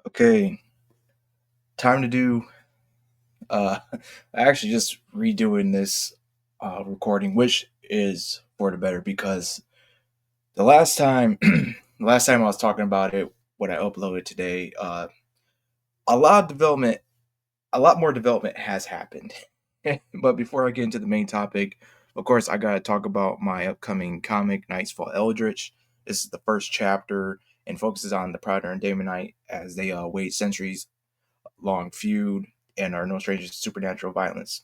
Okay, time to do. I actually just redoing this recording, which is for the better because the last time, the last time I was talking about it, what I uploaded today, a lot of development, a lot more development has happened. But before I get into the main topic, of course, I gotta talk about my upcoming comic, Nights Fall Eldritch. This is the first chapter and focuses on the Prouder and Damonite as they wage centuries long feud and are no strangers to supernatural violence.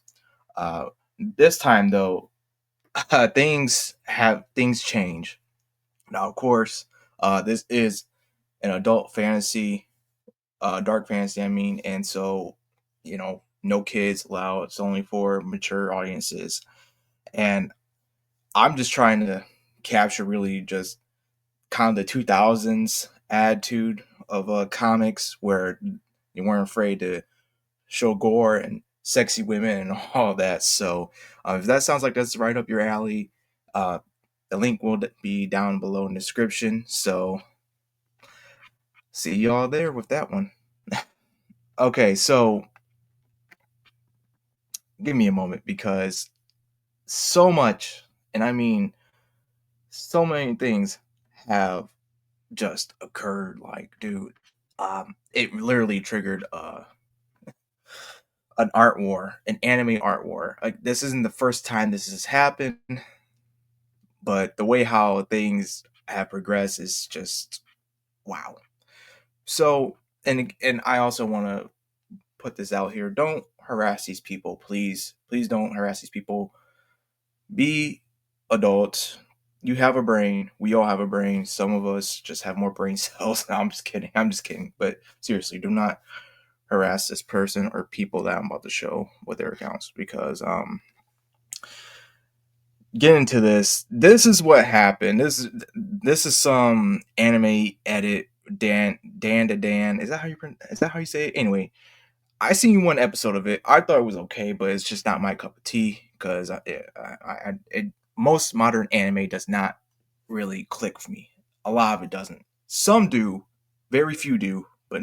This time, though, things change. Now, of course, this is an adult fantasy, dark fantasy. I mean, and so no kids allowed. It's only for mature audiences, and I'm just trying to capture really just kind of the 2000s attitude of comics where you weren't afraid to show gore and sexy women and all that. So if that sounds like that's right up your alley, uh, the link will be down below in the description. So see y'all there with that one. Okay, so give me a moment because so much, and I mean so many things have just occurred. Like, dude, it literally triggered an art war, an anime art war. Like, this isn't the first time this has happened, but the way how things have progressed is just wow. So, and I also want to put this out here: don't harass these people, please. Please don't harass these people. Be adults. You have a brain. We all have a brain. Some of us just have more brain cells. No, I'm just kidding. I'm just kidding. But seriously, do not harass this person or people that I'm about to show with their accounts because get into this. This is what happened. This is some anime edit. Dan to Dan. Is that how you say it? Anyway, I seen one episode of it. I thought it was okay, but it's just not my cup of tea because most modern anime does not really click for me. A lot of it doesn't. Some do, very few do, but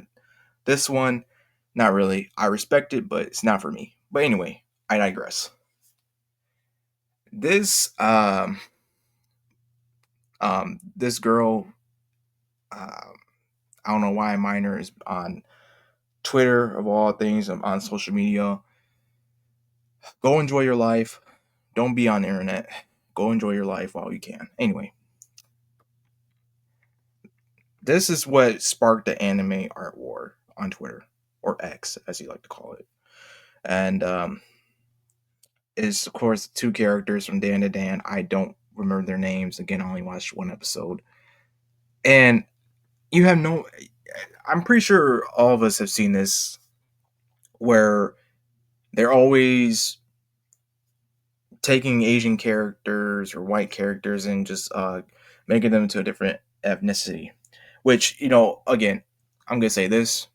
this one, not really. I respect it, but it's not for me. But anyway, I digress. This this girl, uh, I don't know why minor is on Twitter of all things. I'm on social media. Go enjoy your life. Don't be on the internet. Go enjoy your life while you can. Anyway, this is what sparked the anime art war on Twitter, or X, as you like to call it. And is of course two characters from Dan to Dan. I don't remember their names. Again, I only watched one episode. And you have no, I'm pretty sure all of us have seen this where they're always taking Asian characters or white characters and just making them to a different ethnicity. Which, again, I'm gonna say this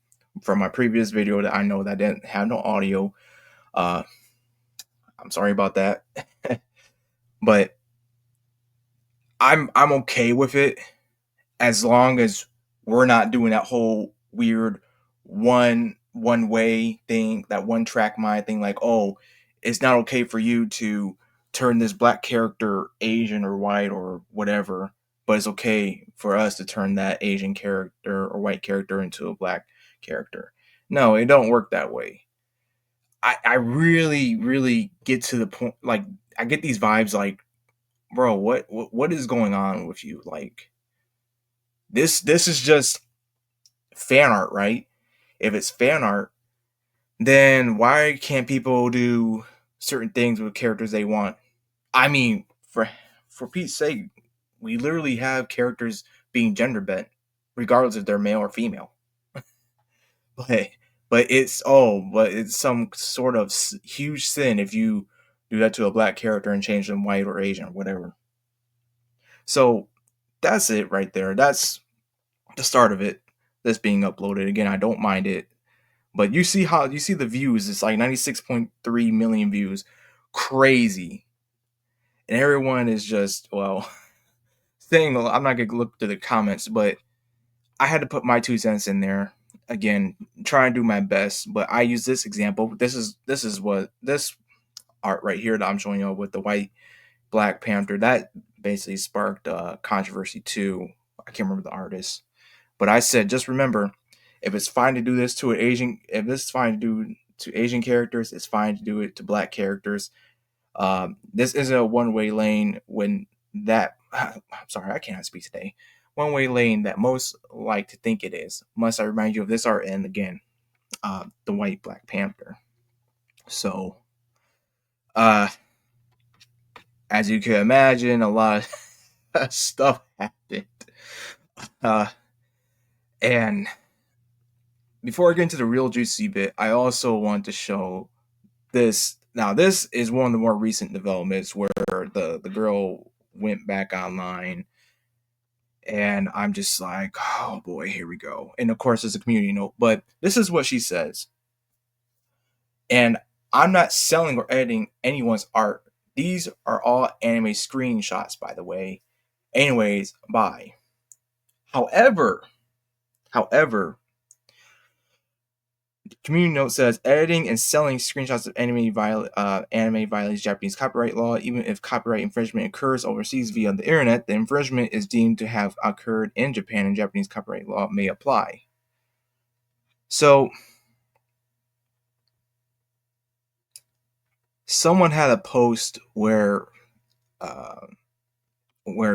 from my previous video that I know that didn't have no audio. Uh, I'm sorry about that, but I'm okay with it as long as we're not doing that whole weird one way thing, that one track mind thing. Like, oh, it's not okay for you to turn this black character Asian or white or whatever, but it's okay for us to turn that Asian character or white character into a black character. No, it don't work that way. I really, really get to the point. Like, I get these vibes. Like, bro, what is going on with you? Like, this is just fan art, right? If it's fan art, then why can't people do certain things with characters they want? I mean, for Pete's sake, we literally have characters being gender bent, regardless if they're male or female. But but it's some sort of huge sin if you do that to a black character and change them white or Asian or whatever. So that's it right there. That's the start of it. That's being uploaded again. I don't mind it. But you see the views, it's like 96.3 million views. Crazy. And everyone is just, well, saying, I'm not going to look to the comments, but I had to put my 2 cents in there. again, try and do my best, but I use this example. This is what this art right here that I'm showing you with the white Black Panther, that basically sparked controversy too. I can't remember the artist, but I said just remember, if it's fine to do this to an Asian, if it's fine to do to Asian characters, it's fine to do it to Black characters. This isn't a one way lane when that. I'm sorry, I cannot speak today. One way lane that most like to think it is. Must I remind you of this art and again, the white Black Panther. So, uh, as you can imagine, a lot of stuff happened. Uh, and before I get into the real juicy bit, I also want to show this. Now, this is one of the more recent developments where the girl went back online, and I'm just like, oh boy, here we go. And of course, it's a community note, but this is what she says. And I'm not selling or editing anyone's art. These are all anime screenshots, by the way. Anyways, bye. However, however, community note says editing and selling screenshots of anime violates Japanese copyright law. Even if copyright infringement occurs overseas via the internet, the infringement is deemed to have occurred in Japan, and Japanese copyright law may apply. So, someone had a post where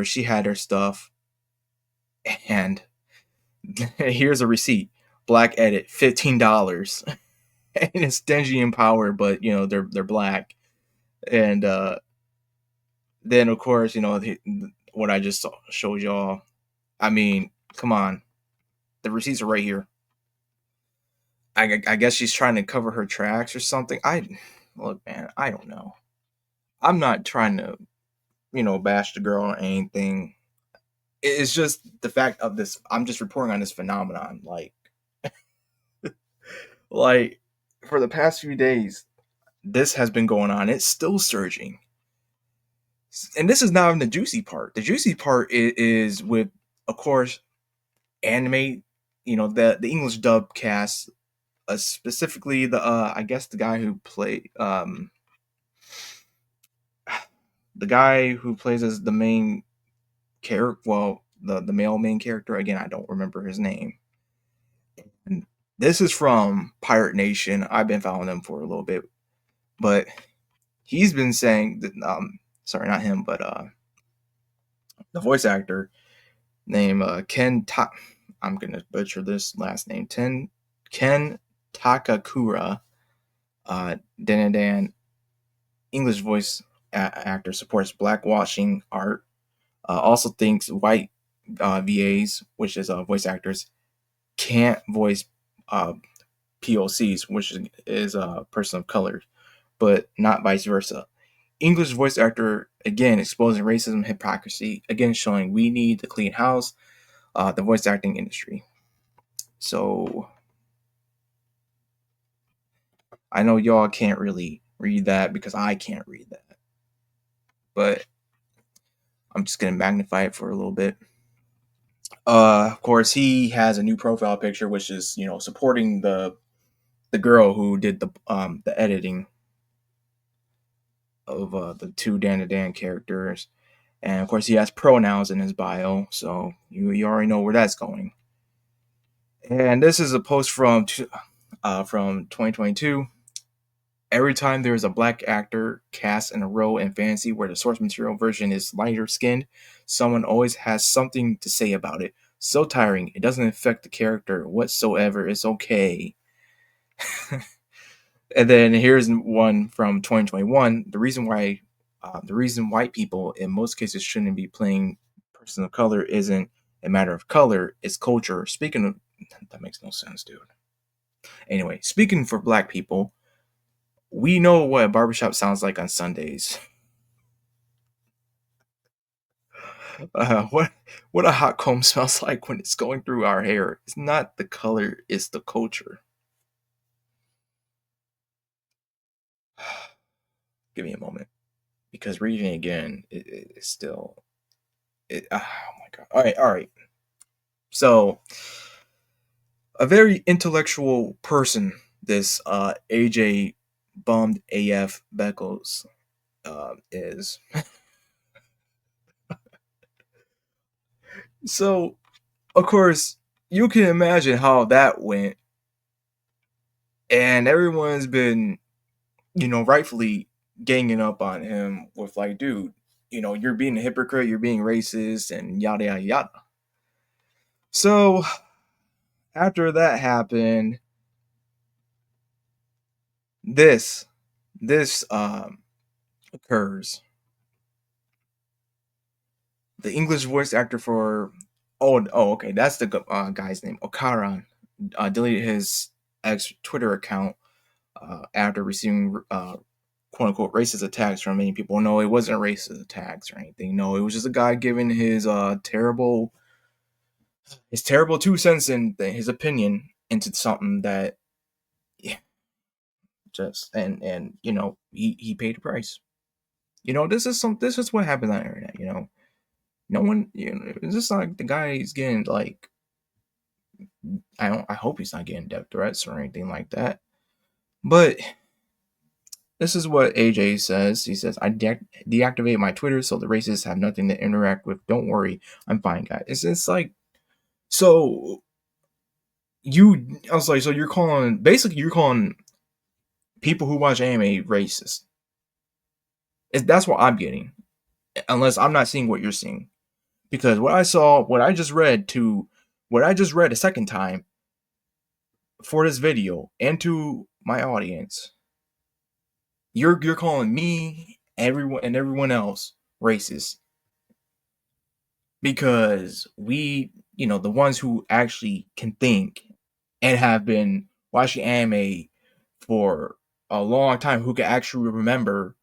she had her stuff, and here's a receipt: black edit, $15, and it's dingy in power, but they're black, and then of course what I just showed y'all. I mean, come on, the receipts are right here. I guess she's trying to cover her tracks or something. Look, man, I don't know. I'm not trying to bash the girl or anything. It's just the fact of this. I'm just reporting on this phenomenon. Like for the past few days, this has been going on. It's still surging. And this is not even the juicy part. The juicy part is with, of course, anime. The English dub cast, specifically the I guess the guy who plays as the main character. Well, the male main character. Again, I don't remember his name. And this is from Pirate Nation. I've been following them for a little bit, but he's been saying that. Sorry, not him, but the voice actor named I'm gonna butcher this last name. Ken Takakura. Dan English voice actor supports blackwashing art. Also thinks white VAs, which is voice actors, can't voice POCs, which is a person of color, but not vice versa. English voice actor, again, exposing racism, hypocrisy, again, showing we need to clean house, the voice acting industry. So, I know y'all can't really read that because I can't read that. But I'm just going to magnify it for a little bit. Of course, he has a new profile picture, which is, supporting the girl who did the editing of the two Dan characters. And of course, he has pronouns in his bio, so you already know where that's going. And this is a post from 2022. Every time there is a black actor cast in a role in fantasy where the source material version is lighter skinned, someone always has something to say about it. So tiring. It doesn't affect the character whatsoever. It's okay. And then here's one from 2021. The reason white people in most cases shouldn't be playing person of color isn't a matter of color, it's culture. Speaking of, that makes no sense, dude. Anyway, speaking for black people, we know what a barbershop sounds like on Sundays. What a hot comb smells like when it's going through our hair. It's not the color, it's the culture. Give me a moment, because reading it again, it's still. Oh my god! All right. So, a very intellectual person. This AJ bummed AF Beckles is. So, of course, you can imagine how that went, and everyone's been, rightfully ganging up on him with like, dude, you're being a hypocrite, you're being racist, and yada yada yada. So after that happened, this occurs. The English voice actor for okay, that's the guy's name. Okaran deleted his ex Twitter account after receiving quote unquote racist attacks from many people. No, it wasn't racist attacks or anything. No, it was just a guy giving his terrible 2 cents and his opinion into something that, yeah, just and he paid the price. This is what happens on the internet. No one, it's just like the guy's getting like, I hope he's not getting death threats or anything like that. But this is what AJ says. He says, I deactivate my Twitter so the racists have nothing to interact with. Don't worry, I'm fine, guys. It's like, so I was like, so you're calling people who watch anime racist. That's what I'm getting, unless I'm not seeing what you're seeing. Because what I just read a second time for this video and to my audience, you're calling me, everyone else racist because we, the ones who actually can think and have been watching anime for a long time, who can actually remember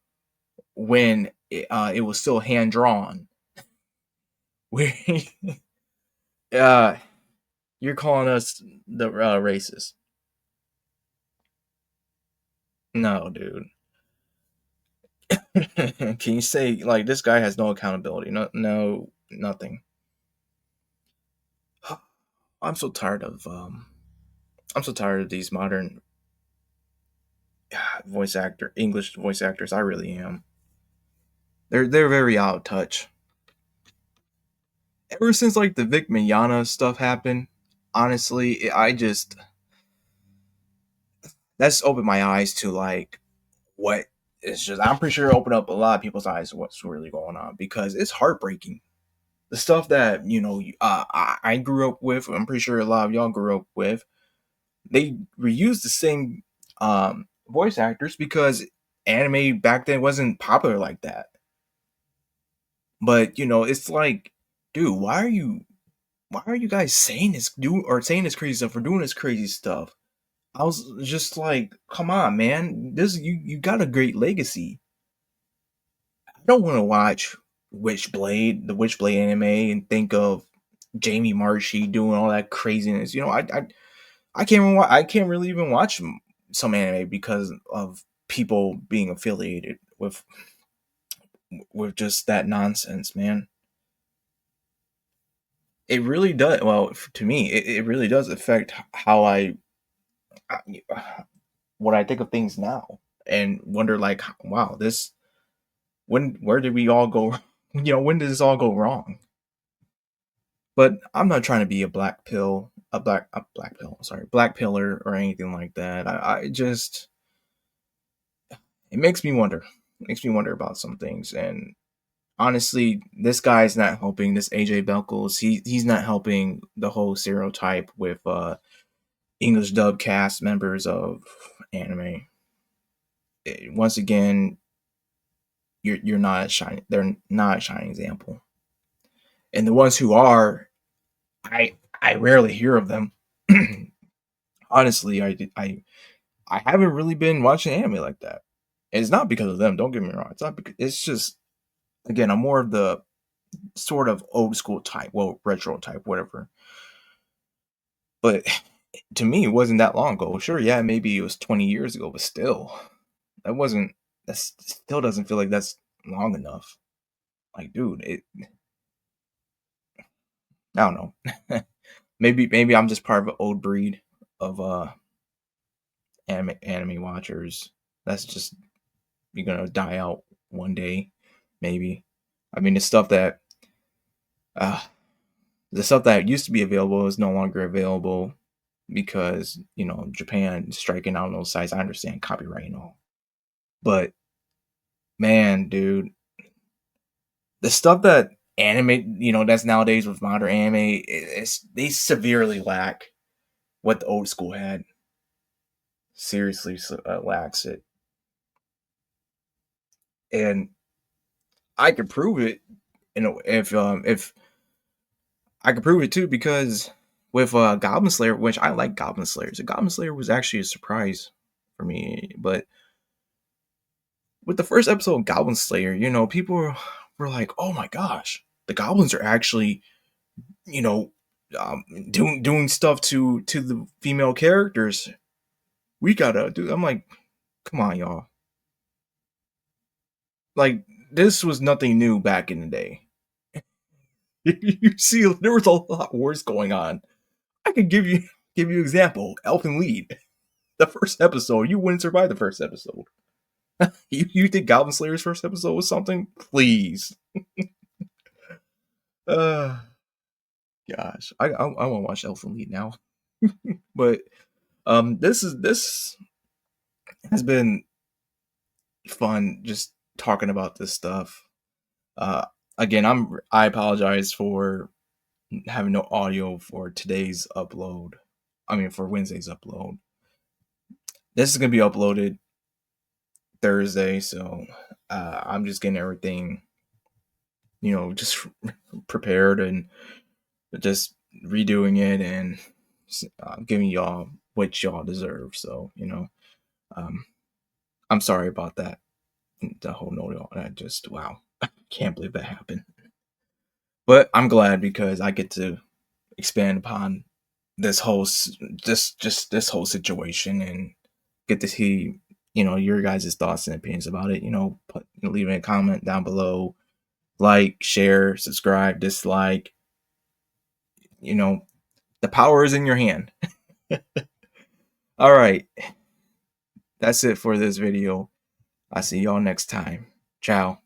when it was still hand drawn. uh, you're calling us the racist? No, dude. Can you say like this guy has no accountability? No, nothing. I'm so tired of these modern English voice actors. I really am. They're very out of touch. Ever since like the Vic Mignogna stuff happened, honestly, that's opened my eyes to like what it's just. I'm pretty sure it opened up a lot of people's eyes to what's really going on because it's heartbreaking. The stuff that I grew up with, I'm pretty sure a lot of y'all grew up with. They reused the same voice actors because anime back then wasn't popular like that. But it's like, dude, why are you guys saying saying this crazy stuff or doing this crazy stuff? I was just like, come on, man, you got a great legacy. I don't want to watch the Witchblade anime, and think of Jamie Marshy doing all that craziness. I I can't really even watch some anime because of people being affiliated with just that nonsense, man. It really does. Well, to me, it really does affect how what I think of things now, and wonder like, wow, where did we all go? When did this all go wrong? But I'm not trying to be black pillar or anything like that. I just, it makes me wonder. It makes me wonder about some things, and honestly, this guy's not helping. This AJ Belkels, he's not helping the whole stereotype with English dub cast members of anime. Once again, you're not a shining. They're not a shining example, and the ones who are, I rarely hear of them. Honestly, I haven't really been watching anime like that. And it's not because of them. Don't get me wrong. It's not because it's just, again, I'm more of the sort of old school type, well, retro type, whatever. But to me, it wasn't that long ago. Sure, yeah, maybe it was 20 years ago, but still, that still doesn't feel like that's long enough. Like, dude, I don't know. maybe I'm just part of an old breed of anime watchers. That's just you're gonna die out one day, maybe. I mean, uh, the stuff that used to be available is no longer available because Japan is striking out on those sites. I understand copyright and all, but man, dude, the stuff that anime, that's nowadays with modern anime, they severely lack what the old school had. Seriously, lacks it, and I could prove it. If I could prove it too, because with Goblin Slayer, which I like Goblin Slayer, so Goblin Slayer was actually a surprise for me. But with the first episode of Goblin Slayer, people were like, "Oh my gosh, the goblins are actually, you know, doing stuff to the female characters. We gotta do." I'm like, "Come on, y'all! Like this was nothing new back in the day." You see, there was a lot worse going on. I could give you example. Elfin Lied. The first episode, you wouldn't survive the first episode. You think Goblin Slayer's first episode was something? Please. Uh, gosh, I want to watch Elfin Lied now. But this has been fun just talking about this stuff. Uh, again, I apologize for having no audio for today's upload. I mean, for Wednesday's upload. This is gonna be uploaded Thursday, so I'm just getting everything, just prepared and just redoing it and giving y'all what y'all deserve. So, um, I'm sorry about that. The whole no, I just wow, can't believe that happened. But I'm glad because I get to expand upon this whole this whole situation and get to see your guys' thoughts and opinions about it. Leaving a comment down below, like, share, subscribe, dislike. The power is in your hand. All right, that's it for this video. I'll see y'all next time. Ciao.